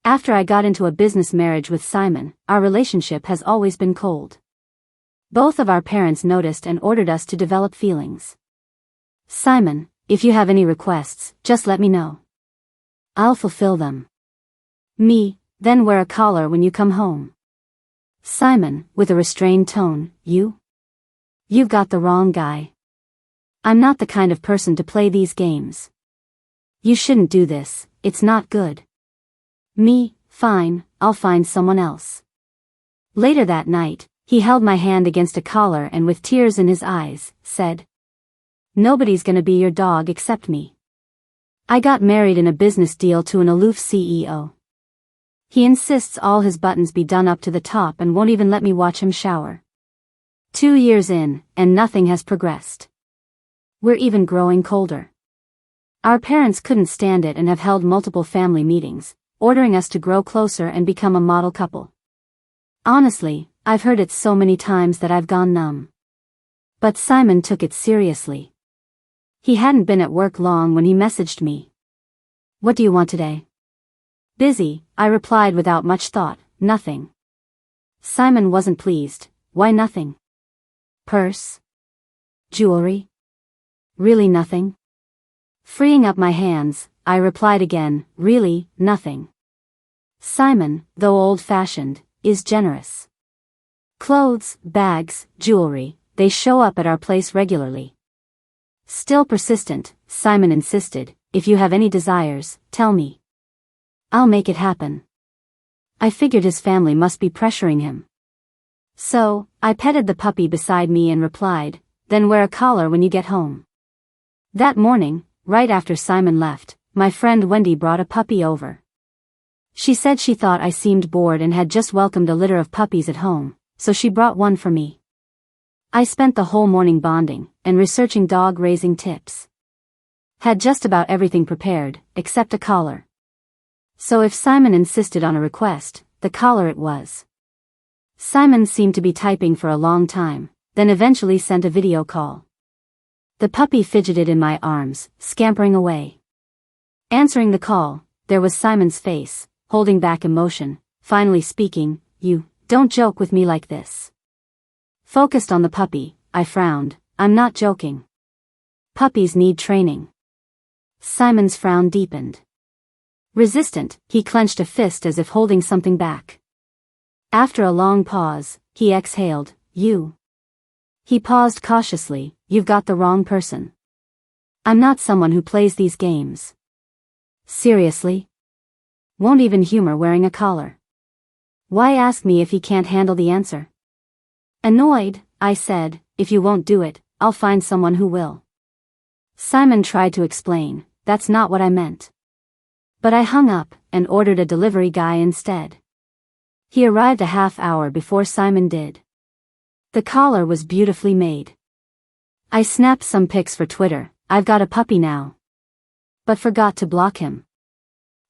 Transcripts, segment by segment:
After I got into a business marriage with Simon, our relationship has always been cold. Both of our parents noticed and ordered us to develop feelings. Simon, if you have any requests, just let me know. I'll fulfill them. Me, then wear a collar when you come home. Simon, with a restrained tone, You've got the wrong guy. I'm not the kind of person to play these games. You shouldn't do this, it's not good. Me, fine, I'll find someone else. Later that night, he held my hand against a collar and with tears in his eyes, said, Nobody's gonna be your dog except me. I got married in a business deal to an aloof CEO. He insists all his buttons be done up to the top and won't even let me watch him shower. 2 years in, and nothing has progressed. We're even growing colder. Our parents couldn't stand it and have held multiple family meetings, ordering us to grow closer and become a model couple. Honestly, I've heard it so many times that I've gone numb. But Simon took it seriously. He hadn't been at work long when he messaged me. What do you want today? Busy, I replied without much thought, nothing. Simon wasn't pleased. Why nothing? Purse? Jewelry? Really nothing? Freeing up my hands, I replied again, really, nothing. Simon, though old-fashioned, is generous. Clothes, bags, jewelry, they show up at our place regularly. Still persistent, Simon insisted, if you have any desires, tell me. I'll make it happen. I figured his family must be pressuring him. So, I petted the puppy beside me and replied, then wear a collar when you get home. That morning, right after Simon left, my friend Wendy brought a puppy over. She said she thought I seemed bored and had just welcomed a litter of puppies at home, so she brought one for me. I spent the whole morning bonding and researching dog-raising tips. Had just about everything prepared, except a collar. So if Simon insisted on a request, the collar it was. Simon seemed to be typing for a long time, then eventually sent a video call. The puppy fidgeted in my arms, scampering away. Answering the call, there was Simon's face, holding back emotion, finally speaking, You, don't joke with me like this. Focused on the puppy, I frowned, I'm not joking. Puppies need training. Simon's frown deepened. Resistant, he clenched a fist as if holding something back. After a long pause, he exhaled, You. He paused cautiously, You've got the wrong person. I'm not someone who plays these games. Seriously? Won't even humor wearing a collar. Why ask me if he can't handle the answer? Annoyed, I said, If you won't do it, I'll find someone who will. Simon tried to explain, That's not what I meant. But I hung up, and ordered a delivery guy instead. He arrived a half hour before Simon did. The collar was beautifully made. I snapped some pics for Twitter, I've got a puppy now. But forgot to block him.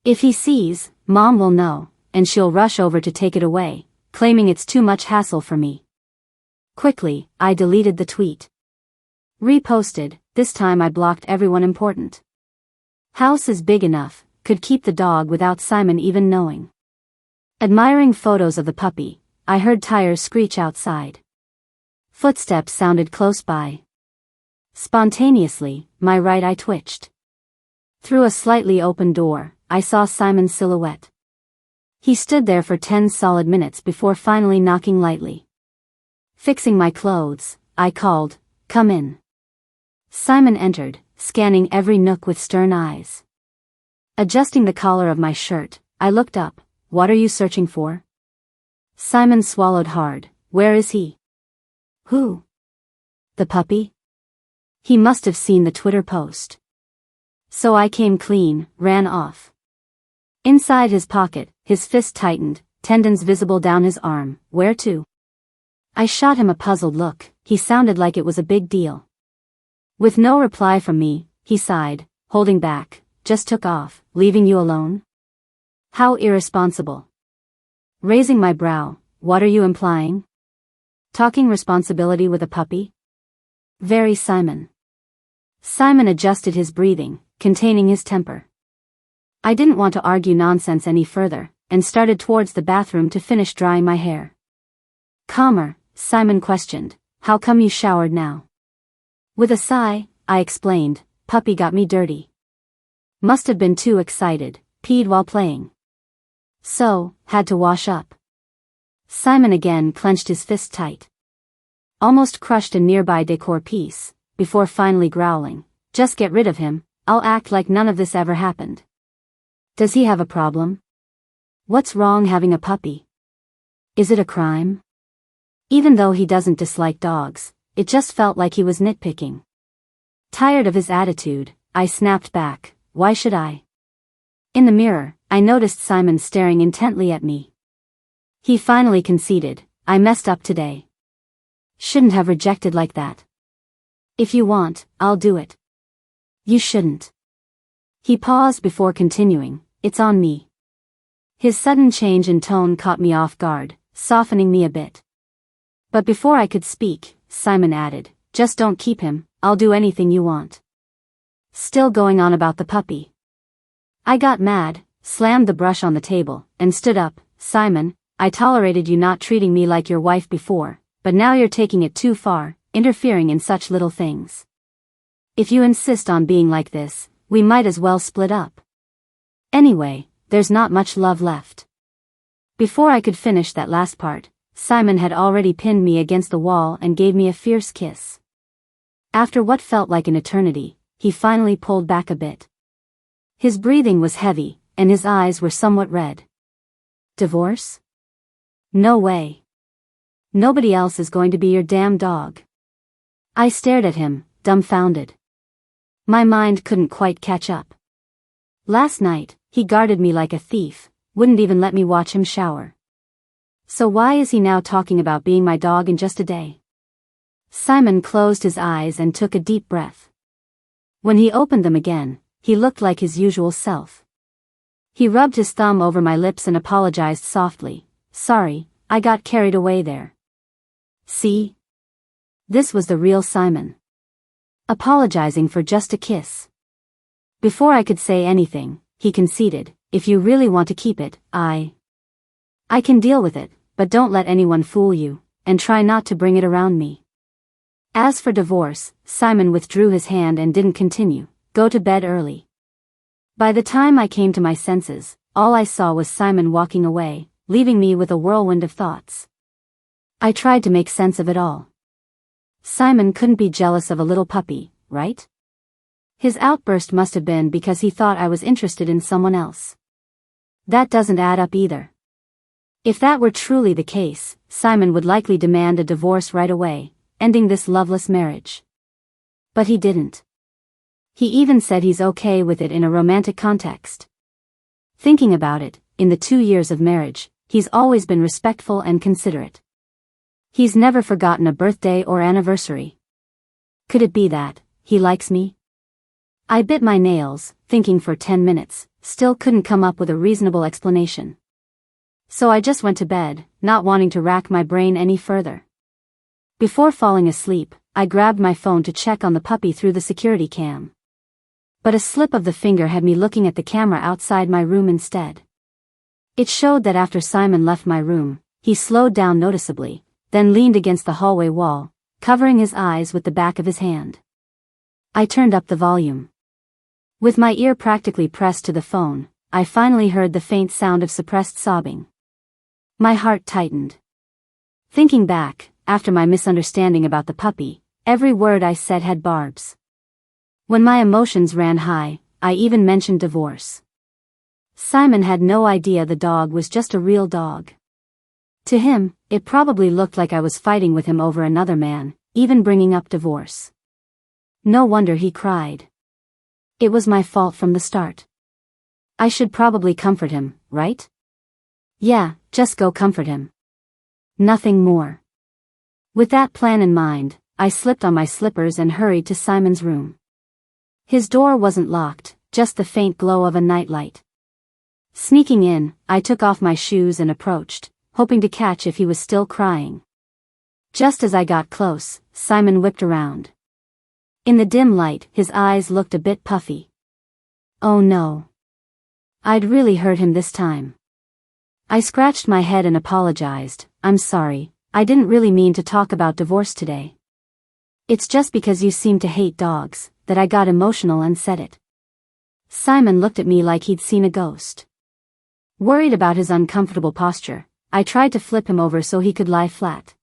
If he sees, Mom will know, and she'll rush over to take it away, claiming it's too much hassle for me. Quickly, I deleted the tweet. Reposted, this time I blocked everyone important. House is big enough, could keep the dog without Simon even knowing. Admiring photos of the puppy, I heard tires screech outside. Footsteps sounded close by. Spontaneously, my right eye twitched. Through a slightly open door, I saw Simon's silhouette. He stood there for 10 solid minutes before finally knocking lightly. Fixing my clothes, I called, Come in. Simon entered, scanning every nook with stern eyes. Adjusting the collar of my shirt, I looked up, What are you searching for? Simon swallowed hard, Where is he? Who? The puppy? He must have seen the Twitter post. So I came clean, ran off. Inside his pocket, his fist tightened, tendons visible down his arm, Where to? I shot him a puzzled look, he sounded like it was a big deal. With no reply from me, he sighed, holding back, Just took off, leaving you alone? How irresponsible. Raising my brow, What are you implying? Talking responsibility with a puppy? Very Simon. Simon adjusted his breathing, containing his temper. I didn't want to argue nonsense any further, and started towards the bathroom to finish drying my hair. Calmer, Simon questioned, "How come you showered now?" With a sigh, I explained, "Puppy got me dirty. Must have been too excited, peed while playing. So, had to wash up." Simon again clenched his fist tight. Almost crushed a nearby decor piece, before finally growling, "Just get rid of him, I'll act like none of this ever happened." Does he have a problem? What's wrong having a puppy? Is it a crime? Even though he doesn't dislike dogs, it just felt like he was nitpicking. Tired of his attitude, I snapped back, "Why should I?" In the mirror, I noticed Simon staring intently at me. He finally conceded, "I messed up today. Shouldn't have rejected like that. If you want, I'll do it." "You shouldn't." He paused before continuing, "It's on me." His sudden change in tone caught me off guard, softening me a bit. But before I could speak, Simon added, "Just don't keep him, I'll do anything you want." Still going on about the puppy. I got mad, slammed the brush on the table, and stood up. "Simon, I tolerated you not treating me like your wife before, but now you're taking it too far, interfering in such little things. If you insist on being like this, we might as well split up. Anyway, there's not much love left." Before I could finish that last part, Simon had already pinned me against the wall and gave me a fierce kiss. After what felt like an eternity, he finally pulled back a bit. His breathing was heavy, and his eyes were somewhat red. "Divorce? No way. Nobody else is going to be your damn dog." I stared at him, dumbfounded. My mind couldn't quite catch up. Last night, he guarded me like a thief, wouldn't even let me watch him shower. So why is he now talking about being my dog in just a day? Simon closed his eyes and took a deep breath. When he opened them again, he looked like his usual self. He rubbed his thumb over my lips and apologized softly, "Sorry, I got carried away there." See? This was the real Simon. Apologizing for just a kiss. Before I could say anything, he conceded, "If you really want to keep it, I can deal with it, but don't let anyone fool you, and try not to bring it around me." As for divorce, Simon withdrew his hand and didn't continue, "Go to bed early." By the time I came to my senses, all I saw was Simon walking away, leaving me with a whirlwind of thoughts. I tried to make sense of it all. Simon couldn't be jealous of a little puppy, right? His outburst must have been because he thought I was interested in someone else. That doesn't add up either. If that were truly the case, Simon would likely demand a divorce right away, ending this loveless marriage. But he didn't. He even said he's okay with it in a romantic context. Thinking about it, in the 2 years of marriage, he's always been respectful and considerate. He's never forgotten a birthday or anniversary. Could it be that he likes me? I bit my nails, thinking for 10 minutes, still couldn't come up with a reasonable explanation. So I just went to bed, not wanting to rack my brain any further. Before falling asleep, I grabbed my phone to check on the puppy through the security cam. But a slip of the finger had me looking at the camera outside my room instead. It showed that after Simon left my room, he slowed down noticeably, then leaned against the hallway wall, covering his eyes with the back of his hand. I turned up the volume. With my ear practically pressed to the phone, I finally heard the faint sound of suppressed sobbing. My heart tightened. Thinking back, after my misunderstanding about the puppy, every word I said had barbs. When my emotions ran high, I even mentioned divorce. Simon had no idea the dog was just a real dog. To him, it probably looked like I was fighting with him over another man, even bringing up divorce. No wonder he cried. It was my fault from the start. I should probably comfort him, right? Yeah, just go comfort him. Nothing more. With that plan in mind, I slipped on my slippers and hurried to Simon's room. His door wasn't locked, just the faint glow of a nightlight. Sneaking in, I took off my shoes and approached, hoping to catch if he was still crying. Just as I got close, Simon whipped around. In the dim light, his eyes looked a bit puffy. Oh no. I'd really hurt him this time. I scratched my head and apologized. I'm sorry, I didn't really mean to talk about divorce today. It's just because you seem to hate dogs, that I got emotional and said it. Simon looked at me like he'd seen a ghost. Worried about his uncomfortable posture, I tried to flip him over so he could lie flat.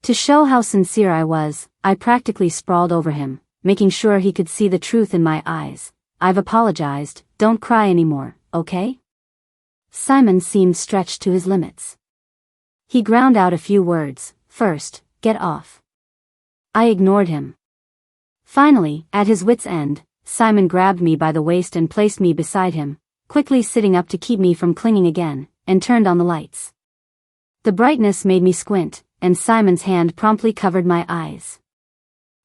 To show how sincere I was, I practically sprawled over him, making sure he could see the truth in my eyes. I've apologized, don't cry anymore, okay? Simon seemed stretched to his limits. He ground out a few words. First, get off. I ignored him. Finally, at his wit's end, Simon grabbed me by the waist and placed me beside him, quickly sitting up to keep me from clinging again, and turned on the lights. The brightness made me squint, and Simon's hand promptly covered my eyes.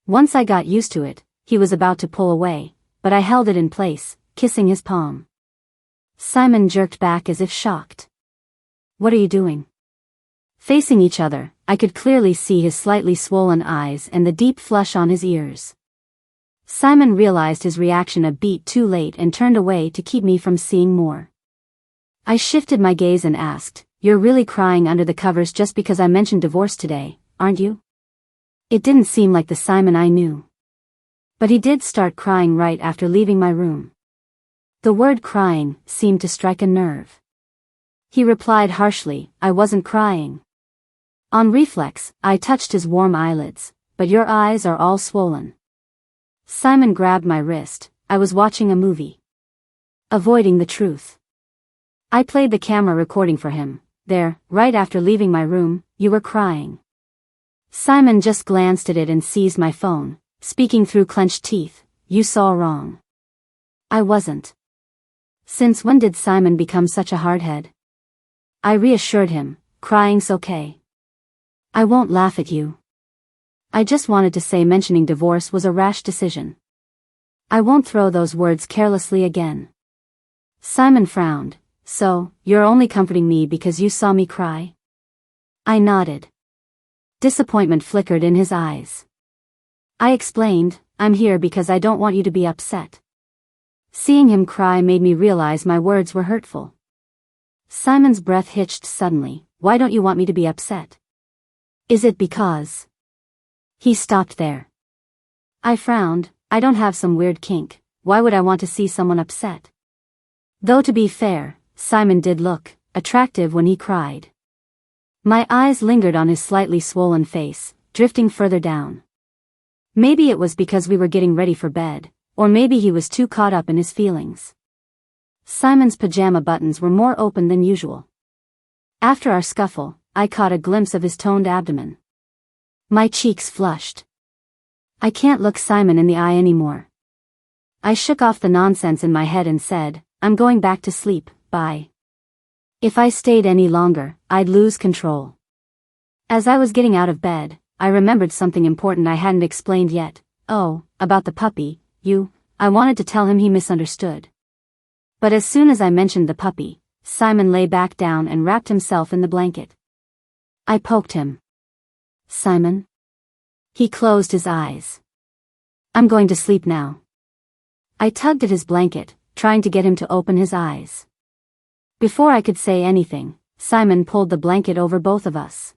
Once I got used to it, he was about to pull away, but I held it in place, kissing his palm. Simon jerked back as if shocked. What are you doing? Facing each other, I could clearly see his slightly swollen eyes and the deep flush on his ears. Simon realized his reaction a beat too late and turned away to keep me from seeing more. I shifted my gaze and asked, "You're really crying under the covers just because I mentioned divorce today, aren't you?" It didn't seem like the Simon I knew. But he did start crying right after leaving my room. The word crying seemed to strike a nerve. He replied harshly, "I wasn't crying." On reflex, I touched his warm eyelids. "But your eyes are all swollen." Simon grabbed my wrist. I was watching a movie. Avoiding the truth. I played the camera recording for him. "There, right after leaving my room, you were crying." Simon just glanced at it and seized my phone, speaking through clenched teeth. "You saw wrong. I wasn't." Since when did Simon become such a hardhead? I reassured him, "Crying's okay. I won't laugh at you. I just wanted to say mentioning divorce was a rash decision. I won't throw those words carelessly again." Simon frowned. "So, you're only comforting me because you saw me cry?" I nodded. Disappointment flickered in his eyes. I explained, "I'm here because I don't want you to be upset." Seeing him cry made me realize my words were hurtful. Simon's breath hitched suddenly. "Why don't you want me to be upset? Is it because—" He stopped there. I frowned. "I don't have some weird kink. Why would I want to see someone upset?" Though to be fair, Simon did look attractive when he cried. My eyes lingered on his slightly swollen face, drifting further down. Maybe it was because we were getting ready for bed, or maybe he was too caught up in his feelings. Simon's pajama buttons were more open than usual. After our scuffle, I caught a glimpse of his toned abdomen. My cheeks flushed. I can't look Simon in the eye anymore. I shook off the nonsense in my head and said, "I'm going back to sleep, bye." If I stayed any longer, I'd lose control. As I was getting out of bed, I remembered something important I hadn't explained yet. "Oh, about the puppy, I wanted to tell him he misunderstood." But as soon as I mentioned the puppy, Simon lay back down and wrapped himself in the blanket. I poked him. "Simon?" He closed his eyes. "I'm going to sleep now." I tugged at his blanket, trying to get him to open his eyes. Before I could say anything, Simon pulled the blanket over both of us.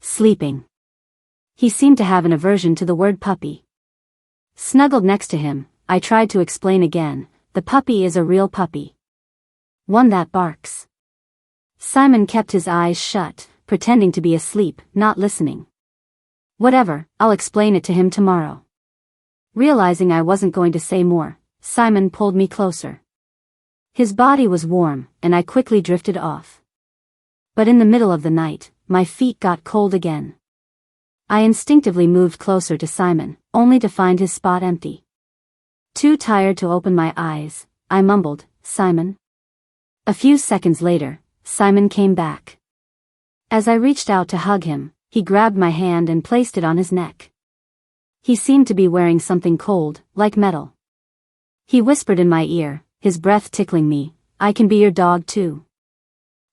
Sleeping. He seemed to have an aversion to the word puppy. Snuggled next to him, I tried to explain again, "The puppy is a real puppy. One that barks." Simon kept his eyes shut, pretending to be asleep, not listening. "Whatever, I'll explain it to him tomorrow." Realizing I wasn't going to say more, Simon pulled me closer. His body was warm, and I quickly drifted off. But in the middle of the night, my feet got cold again. I instinctively moved closer to Simon, only to find his spot empty. Too tired to open my eyes, I mumbled, "Simon?" A few seconds later, Simon came back. As I reached out to hug him, he grabbed my hand and placed it on his neck. He seemed to be wearing something cold, like metal. He whispered in my ear, his breath tickling me, "I can be your dog too.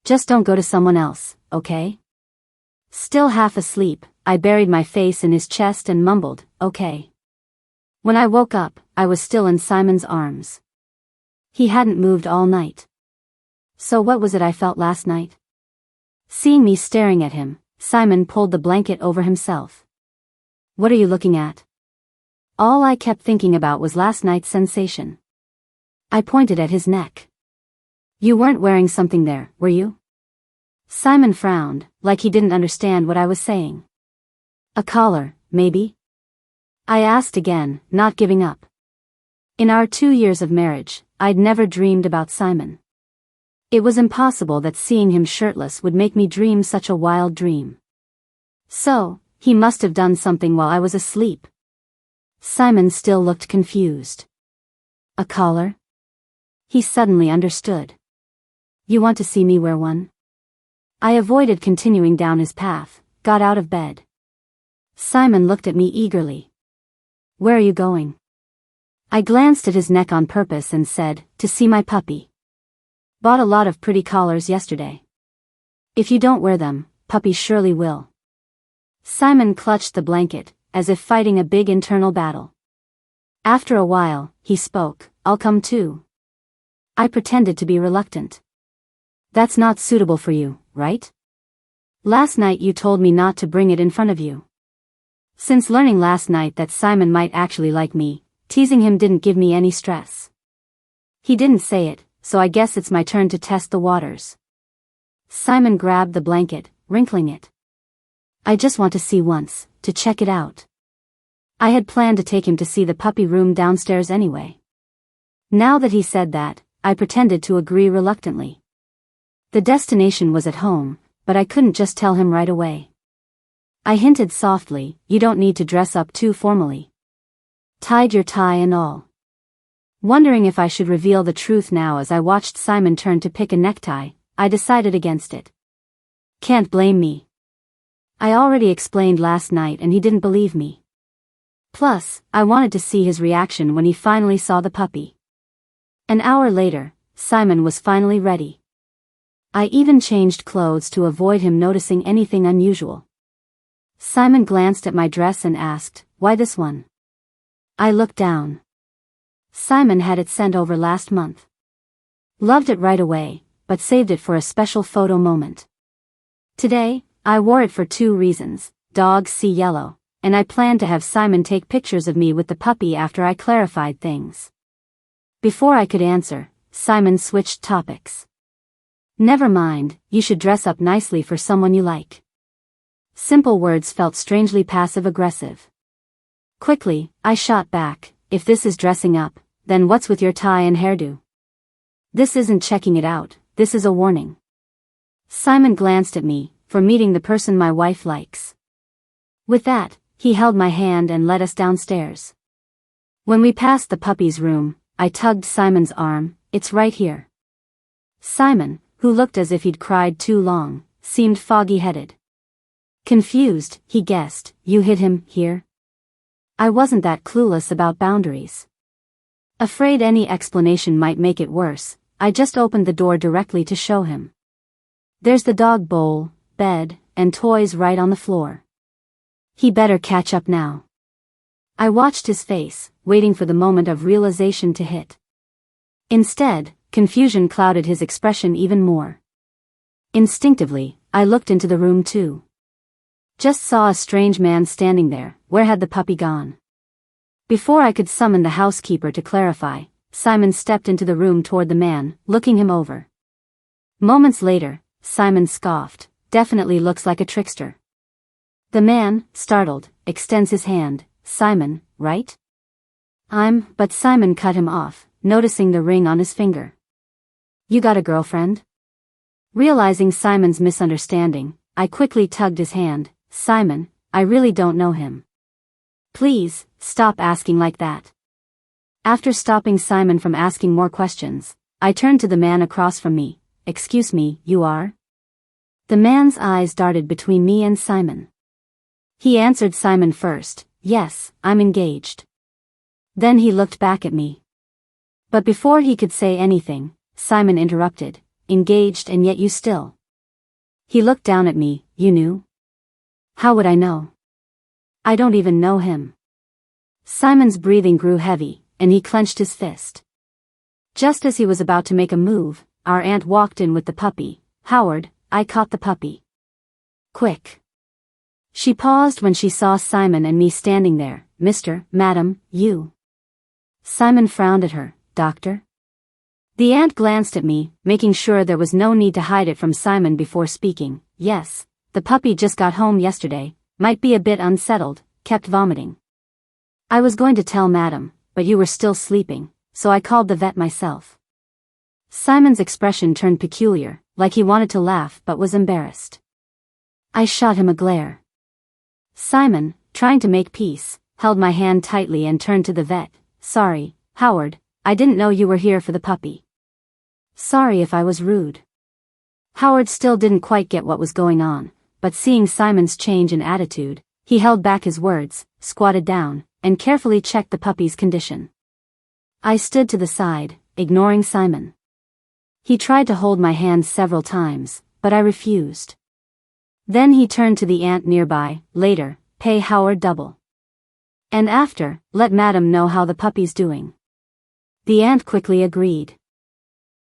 Just don't go to someone else, okay?" Still half asleep, I buried my face in his chest and mumbled, "Okay." When I woke up, I was still in Simon's arms. He hadn't moved all night. So what was it I felt last night? Seeing me staring at him, Simon pulled the blanket over himself. What are you looking at? All I kept thinking about was last night's sensation. I pointed at his neck. You weren't wearing something there, were you? Simon frowned, like he didn't understand what I was saying. A collar, maybe? I asked again, not giving up. In our 2 years of marriage, I'd never dreamed about Simon. It was impossible that seeing him shirtless would make me dream such a wild dream. So, he must have done something while I was asleep. Simon still looked confused. A collar? He suddenly understood. You want to see me wear one? I avoided continuing down his path, got out of bed. Simon looked at me eagerly. Where are you going? I glanced at his neck on purpose and said, to see my puppy. Bought a lot of pretty collars yesterday. If you don't wear them, puppy surely will. Simon clutched the blanket, as if fighting a big internal battle. After a while, he spoke, I'll come too. I pretended to be reluctant. That's not suitable for you, right? Last night you told me not to bring it in front of you. Since learning last night that Simon might actually like me, teasing him didn't give me any stress. He didn't say it, so I guess it's my turn to test the waters. Simon grabbed the blanket, wrinkling it. I just want to see once, to check it out. I had planned to take him to see the puppy room downstairs anyway. Now that he said that, I pretended to agree reluctantly. The destination was at home, but I couldn't just tell him right away. I hinted softly, you don't need to dress up too formally. Tied your tie and all. Wondering if I should reveal the truth now as I watched Simon turn to pick a necktie, I decided against it. Can't blame me. I already explained last night and he didn't believe me. Plus, I wanted to see his reaction when he finally saw the puppy. An hour later, Simon was finally ready. I even changed clothes to avoid him noticing anything unusual. Simon glanced at my dress and asked, why this one? I looked down. Simon had it sent over last month. Loved it right away, but saved it for a special photo moment. Today, I wore it for 2 reasons, dogs see yellow, and I planned to have Simon take pictures of me with the puppy after I clarified things. Before I could answer, Simon switched topics. Never mind, you should dress up nicely for someone you like. Simple words felt strangely passive-aggressive. Quickly, I shot back, if this is dressing up, then what's with your tie and hairdo? This isn't checking it out, this is a warning. Simon glanced at me, for meeting the person my wife likes. With that, he held my hand and led us downstairs. When we passed the puppy's room, I tugged Simon's arm, it's right here. Simon, who looked as if he'd cried too long, seemed foggy-headed. Confused, he guessed, you hid him here? I wasn't that clueless about boundaries. Afraid any explanation might make it worse, I just opened the door directly to show him. There's the dog bowl, bed, and toys right on the floor. He better catch up now. I watched his face, waiting for the moment of realization to hit. Instead, confusion clouded his expression even more. Instinctively, I looked into the room too. Just saw a strange man standing there. Where had the puppy gone? Before I could summon the housekeeper to clarify, Simon stepped into the room toward the man, looking him over. Moments later, Simon scoffed, definitely looks like a trickster. The man, startled, extends his hand, Simon, right? But Simon cut him off, noticing the ring on his finger. You got a girlfriend? Realizing Simon's misunderstanding, I quickly tugged his hand, Simon, I really don't know him. Please, stop asking like that. After stopping Simon from asking more questions, I turned to the man across from me. Excuse me, you are? The man's eyes darted between me and Simon. He answered Simon first, yes, I'm engaged. Then he looked back at me. But before he could say anything, Simon interrupted, engaged and yet you still. He looked down at me, you knew? How would I know? I don't even know him. Simon's breathing grew heavy, and he clenched his fist. Just as he was about to make a move, our aunt walked in with the puppy. Howard, I caught the puppy. Quick. She paused when she saw Simon and me standing there. Madam, you. Simon frowned at her. Doctor? The aunt glanced at me, making sure there was no need to hide it from Simon before speaking. Yes, the puppy just got home yesterday, might be a bit unsettled, kept vomiting. I was going to tell Madam, but you were still sleeping, so I called the vet myself. Simon's expression turned peculiar, like he wanted to laugh but was embarrassed. I shot him a glare. Simon, trying to make peace, held my hand tightly and turned to the vet. Sorry, Howard, I didn't know you were here for the puppy. Sorry if I was rude. Howard still didn't quite get what was going on, but seeing Simon's change in attitude, he held back his words, squatted down, and carefully checked the puppy's condition. I stood to the side, ignoring Simon. He tried to hold my hand several times, but I refused. Then he turned to the aunt nearby. Later, pay Howard double. And after, let Madam know how the puppy's doing. The aunt quickly agreed.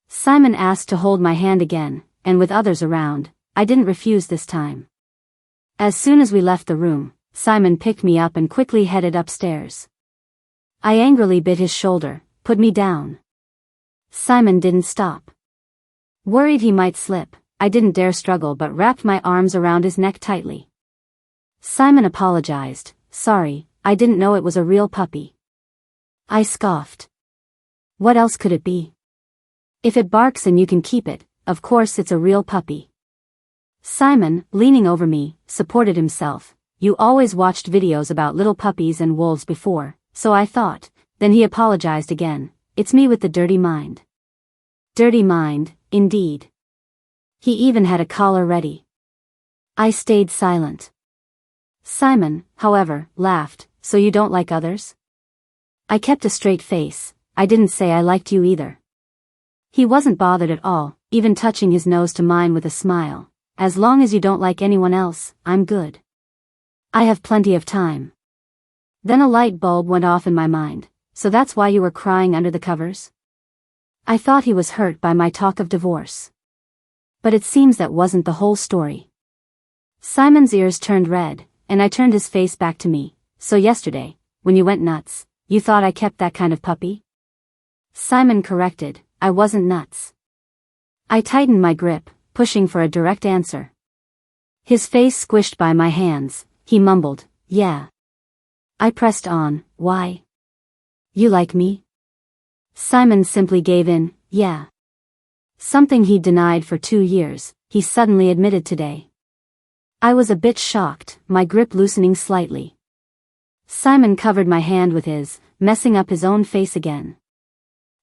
Simon asked to hold my hand again, and with others around, I didn't refuse this time. As soon as we left the room, Simon picked me up and quickly headed upstairs. I angrily bit his shoulder, put me down. Simon didn't stop. Worried he might slip, I didn't dare struggle but wrapped my arms around his neck tightly. Simon apologized. Sorry, I didn't know it was a real puppy. I scoffed. What else could it be? If it barks and you can keep it, of course it's a real puppy. Simon, leaning over me, supported himself. You always watched videos about little puppies and wolves before, so I thought. Then he apologized again. It's me with the dirty mind. Dirty mind, indeed. He even had a collar ready. I stayed silent. Simon, however, laughed. So you don't like others? I kept a straight face. I didn't say I liked you either. He wasn't bothered at all, even touching his nose to mine with a smile. As long as you don't like anyone else, I'm good. I have plenty of time. Then a light bulb went off in my mind. So that's why you were crying under the covers? I thought he was hurt by my talk of divorce. But it seems that wasn't the whole story. Simon's ears turned red, and I turned his face back to me. So yesterday, when you went nuts, you thought I kept that kind of puppy? Simon corrected. I wasn't nuts. I tightened my grip, pushing for a direct answer. His face squished by my hands, he mumbled, yeah. I pressed on. Why? You like me? Simon simply gave in. Yeah. Something he'd denied for 2 years, he suddenly admitted today. I was a bit shocked, my grip loosening slightly. Simon covered my hand with his, messing up his own face again.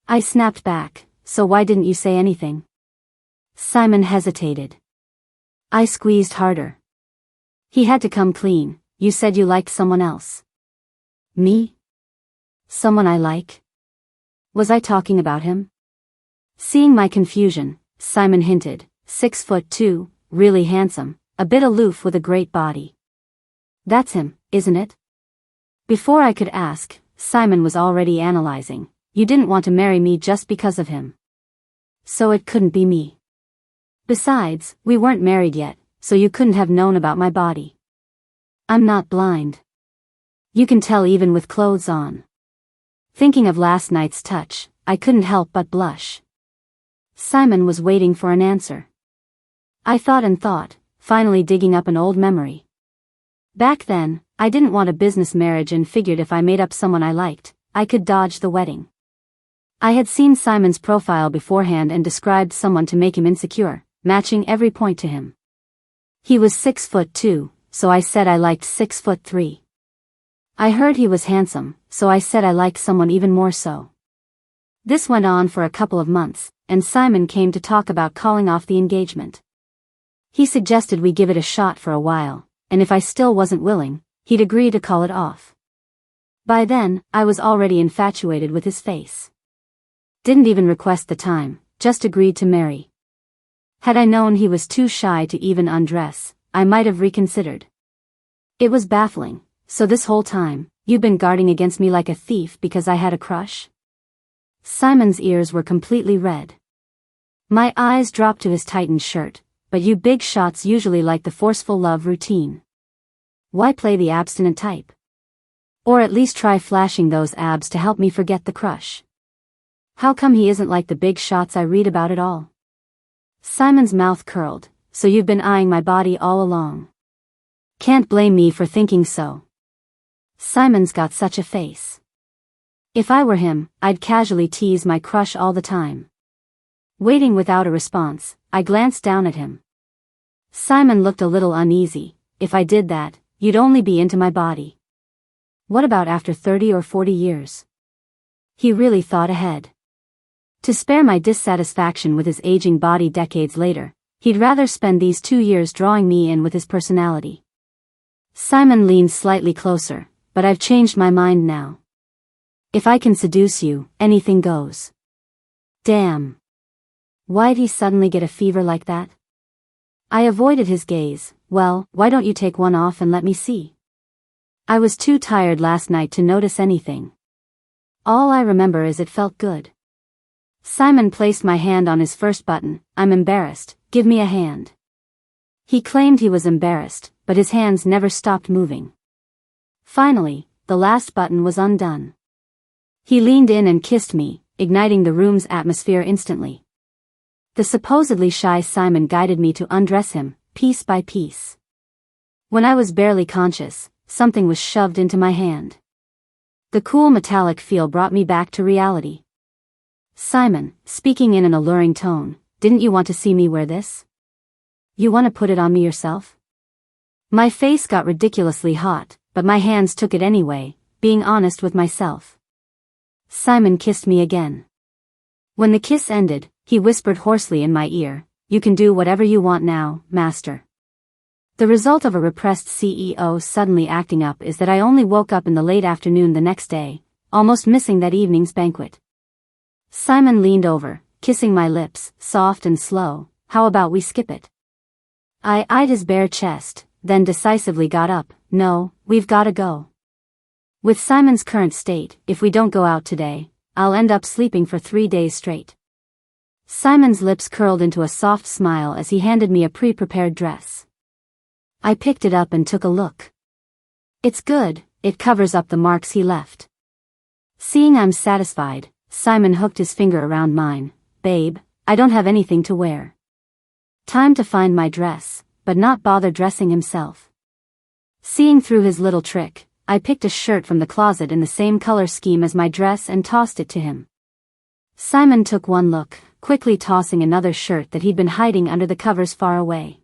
I snapped back. So why didn't you say anything? Simon hesitated. I squeezed harder. He had to come clean. You said you liked someone else. Me? Someone I like? Was I talking about him? Seeing my confusion, Simon hinted. 6'2", really handsome, a bit aloof with a great body. That's him, isn't it? Before I could ask, Simon was already analyzing. You didn't want to marry me just because of him. So it couldn't be me. Besides, we weren't married yet, so you couldn't have known about my body. I'm not blind. You can tell even with clothes on. Thinking of last night's touch, I couldn't help but blush. Simon was waiting for an answer. I thought and thought, finally digging up an old memory. Back then, I didn't want a business marriage and figured if I made up someone I liked, I could dodge the wedding. I had seen Simon's profile beforehand and described someone to make him insecure, matching every point to him. He was 6'2", so I said I liked 6'3". I heard he was handsome, so I said I liked someone even more so. This went on for a couple of months, and Simon came to talk about calling off the engagement. He suggested we give it a shot for a while, and if I still wasn't willing, he'd agree to call it off. By then, I was already infatuated with his face. Didn't even request the time, just agreed to marry. Had I known he was too shy to even undress, I might have reconsidered. It was baffling. So this whole time, you've been guarding against me like a thief because I had a crush? Simon's ears were completely red. My eyes dropped to his tightened shirt, but you big shots usually like the forceful love routine. Why play the abstinent type? Or at least try flashing those abs to help me forget the crush. How come he isn't like the big shots I read about at all? Simon's mouth curled. So you've been eyeing my body all along. Can't blame me for thinking so. Simon's got such a face. If I were him, I'd casually tease my crush all the time. Waiting without a response, I glanced down at him. Simon looked a little uneasy. If I did that, you'd only be into my body. What about after 30 or 40 years? He really thought ahead. To spare my dissatisfaction with his aging body decades later, he'd rather spend these 2 years drawing me in with his personality. Simon leaned slightly closer, but I've changed my mind now. If I can seduce you, anything goes. Damn. Why'd he suddenly get a fever like that? I avoided his gaze. Well, why don't you take one off and let me see? I was too tired last night to notice anything. All I remember is it felt good. Simon placed my hand on his first button. I'm embarrassed, give me a hand. He claimed he was embarrassed, but his hands never stopped moving. Finally, the last button was undone. He leaned in and kissed me, igniting the room's atmosphere instantly. The supposedly shy Simon guided me to undress him, piece by piece. When I was barely conscious, something was shoved into my hand. The cool metallic feel brought me back to reality. Simon, speaking in an alluring tone, didn't you want to see me wear this? You want to put it on me yourself? My face got ridiculously hot, but my hands took it anyway, being honest with myself. Simon kissed me again. When the kiss ended, he whispered hoarsely in my ear, "You can do whatever you want now, master." The result of a repressed CEO suddenly acting up is that I only woke up in the late afternoon the next day, almost missing that evening's banquet. Simon leaned over, kissing my lips, soft and slow. How about we skip it? I eyed his bare chest, then decisively got up. No, we've gotta go. With Simon's current state, if we don't go out today, I'll end up sleeping for 3 days straight. Simon's lips curled into a soft smile as he handed me a pre-prepared dress. I picked it up and took a look. It's good, it covers up the marks he left. Seeing I'm satisfied, Simon hooked his finger around mine. Babe, I don't have anything to wear. Time to find my dress, but not bother dressing himself. Seeing through his little trick, I picked a shirt from the closet in the same color scheme as my dress and tossed it to him. Simon took one look, quickly tossing another shirt that he'd been hiding under the covers far away.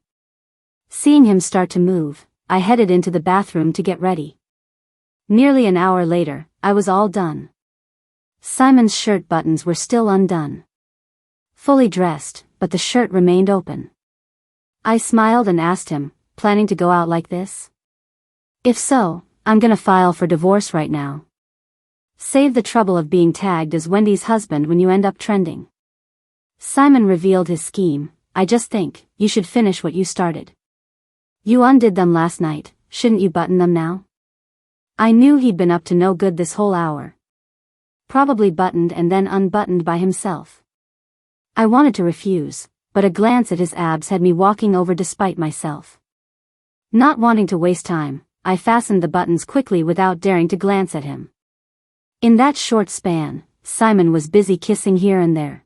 Seeing him start to move, I headed into the bathroom to get ready. Nearly an hour later, I was all done. Simon's shirt buttons were still undone. Fully dressed, but the shirt remained open. I smiled and asked him, planning to go out like this? If so, I'm gonna file for divorce right now. Save the trouble of being tagged as Wendy's husband when you end up trending. Simon revealed his scheme. I just think, you should finish what you started. You undid them last night, shouldn't you button them now? I knew he'd been up to no good this whole hour. Probably buttoned and then unbuttoned by himself. I wanted to refuse, but a glance at his abs had me walking over despite myself. Not wanting to waste time, I fastened the buttons quickly without daring to glance at him. In that short span, Simon was busy kissing here and there.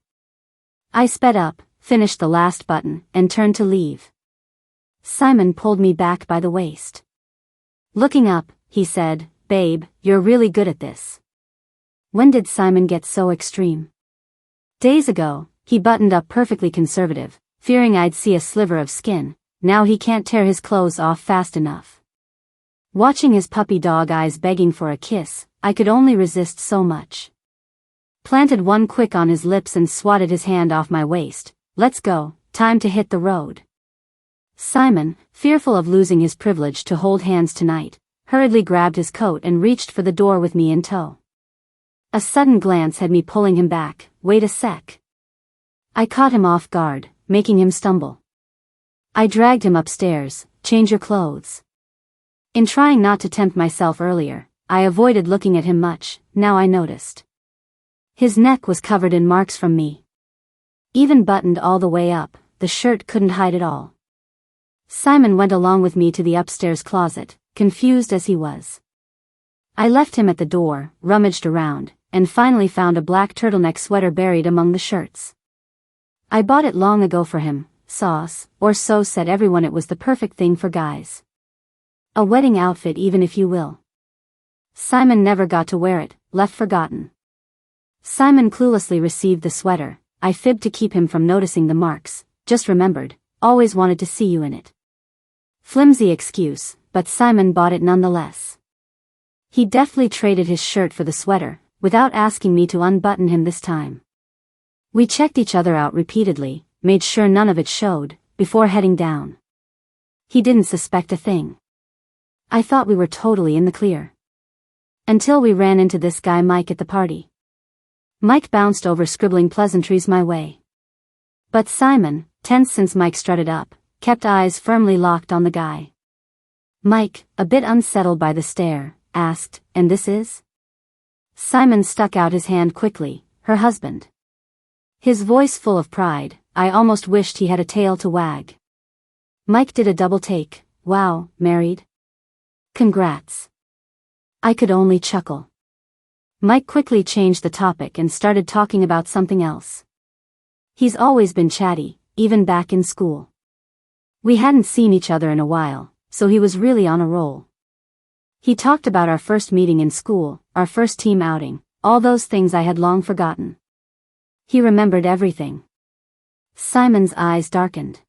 I sped up, finished the last button, and turned to leave. Simon pulled me back by the waist. Looking up, he said, "Babe, you're really good at this." When did Simon get so extreme? Days ago, he buttoned up perfectly conservative, fearing I'd see a sliver of skin. Now he can't tear his clothes off fast enough. Watching his puppy dog eyes begging for a kiss, I could only resist so much. Planted one quick on his lips and swatted his hand off my waist. Let's go, time to hit the road. Simon, fearful of losing his privilege to hold hands tonight, hurriedly grabbed his coat and reached for the door with me in tow. A sudden glance had me pulling him back. Wait a sec. I caught him off guard, making him stumble. I dragged him upstairs. Change your clothes. In trying not to tempt myself earlier, I avoided looking at him much. Now I noticed. His neck was covered in marks from me. Even buttoned all the way up, the shirt couldn't hide it all. Simon went along with me to the upstairs closet, confused as he was. I left him at the door, rummaged around, and finally found a black turtleneck sweater buried among the shirts. I bought it long ago for him, sauce, or so said everyone. It was the perfect thing for guys. A wedding outfit, even if you will. Simon never got to wear it, left forgotten. Simon cluelessly received the sweater. I fibbed to keep him from noticing the marks, just remembered, always wanted to see you in it. Flimsy excuse, but Simon bought it nonetheless. He deftly traded his shirt for the sweater, without asking me to unbutton him this time. We checked each other out repeatedly, made sure none of it showed, before heading down. He didn't suspect a thing. I thought we were totally in the clear. Until we ran into this guy Mike at the party. Mike bounced over scribbling pleasantries my way. But Simon, tense since Mike strutted up, kept eyes firmly locked on the guy. Mike, a bit unsettled by the stare, asked, "And this is?" Simon stuck out his hand quickly, "Her husband." His voice full of pride, I almost wished he had a tail to wag. Mike did a double take. "Wow, married? Congrats." I could only chuckle. Mike quickly changed the topic and started talking about something else. He's always been chatty, even back in school. We hadn't seen each other in a while, so he was really on a roll. He talked about our first meeting in school, our first team outing, all those things I had long forgotten. He remembered everything. Simon's eyes darkened.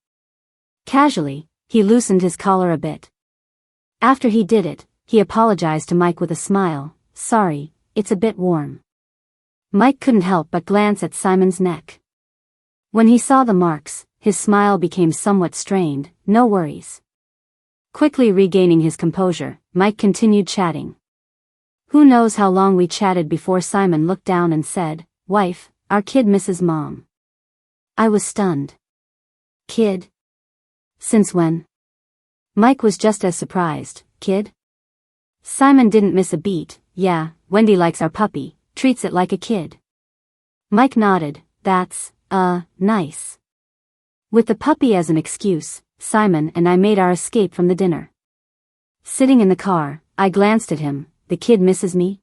Casually, he loosened his collar a bit. After he did it, he apologized to Mike with a smile. "Sorry, it's a bit warm." Mike couldn't help but glance at Simon's neck. When he saw the marks, his smile became somewhat strained. "No worries." Quickly regaining his composure, Mike continued chatting. Who knows how long we chatted before Simon looked down and said, "Wife, our kid misses mom." I was stunned. Kid? Since when? Mike was just as surprised. Kid? Simon didn't miss a beat. "Yeah, Wendy likes our puppy, treats it like a kid." Mike nodded. "That's, nice." With the puppy as an excuse, Simon and I made our escape from the dinner. Sitting in the car, I glanced at him. "The kid misses me?"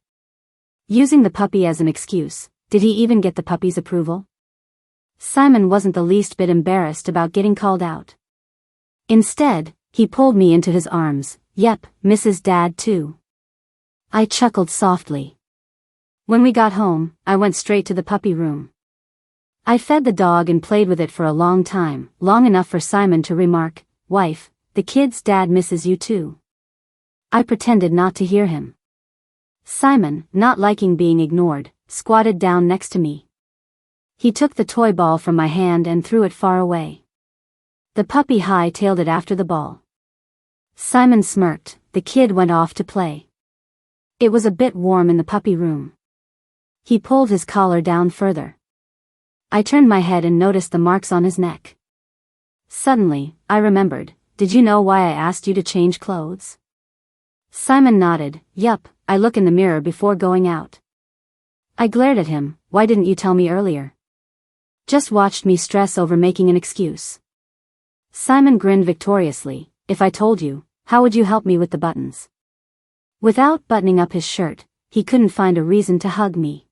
Using the puppy as an excuse, did he even get the puppy's approval? Simon wasn't the least bit embarrassed about getting called out. Instead, he pulled me into his arms. "Yep, misses Dad too." I chuckled softly. When we got home, I went straight to the puppy room. I fed the dog and played with it for a long time, long enough for Simon to remark, "Wife, the kid's dad misses you too." I pretended not to hear him. Simon, not liking being ignored, squatted down next to me. He took the toy ball from my hand and threw it far away. The puppy high-tailed it after the ball. Simon smirked. The kid went off to play. It was a bit warm in the puppy room. He pulled his collar down further. I turned my head and noticed the marks on his neck. Suddenly, I remembered. "Did you know why I asked you to change clothes?" Simon nodded. "Yup, I look in the mirror before going out." I glared at him. "Why didn't you tell me earlier?" Just watched me stress over making an excuse. Simon grinned victoriously. "If I told you, how would you help me with the buttons?" Without buttoning up his shirt, he couldn't find a reason to hug me.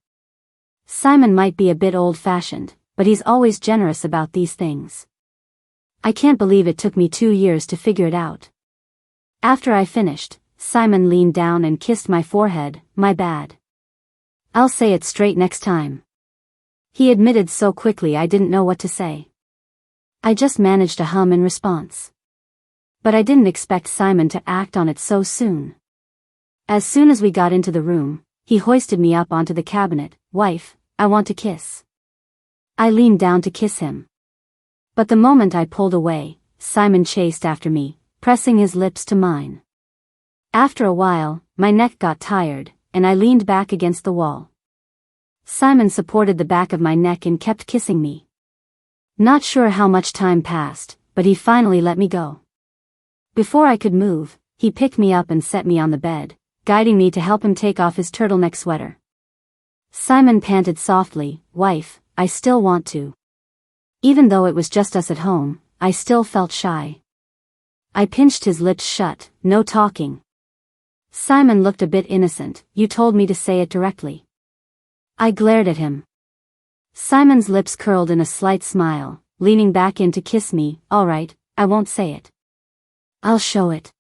Simon might be a bit old-fashioned, but he's always generous about these things. I can't believe it took me 2 years to figure it out. After I finished, Simon leaned down and kissed my forehead. "My bad. I'll say it straight next time." He admitted so quickly I didn't know what to say. I just managed to hum in response. But I didn't expect Simon to act on it so soon. As soon as we got into the room, he hoisted me up onto the cabinet. "Wife, I want to kiss." I leaned down to kiss him. But the moment I pulled away, Simon chased after me, pressing his lips to mine. After a while, my neck got tired, and I leaned back against the wall. Simon supported the back of my neck and kept kissing me. Not sure how much time passed, but he finally let me go. Before I could move, he picked me up and set me on the bed, guiding me to help him take off his turtleneck sweater. Simon panted softly, "Wife, I still want to." Even though it was just us at home, I still felt shy. I pinched his lips shut, no talking. Simon looked a bit innocent. You told me to say it directly. I glared at him. Simon's lips curled in a slight smile, leaning back in to kiss me. All right, I won't say it. I'll show it.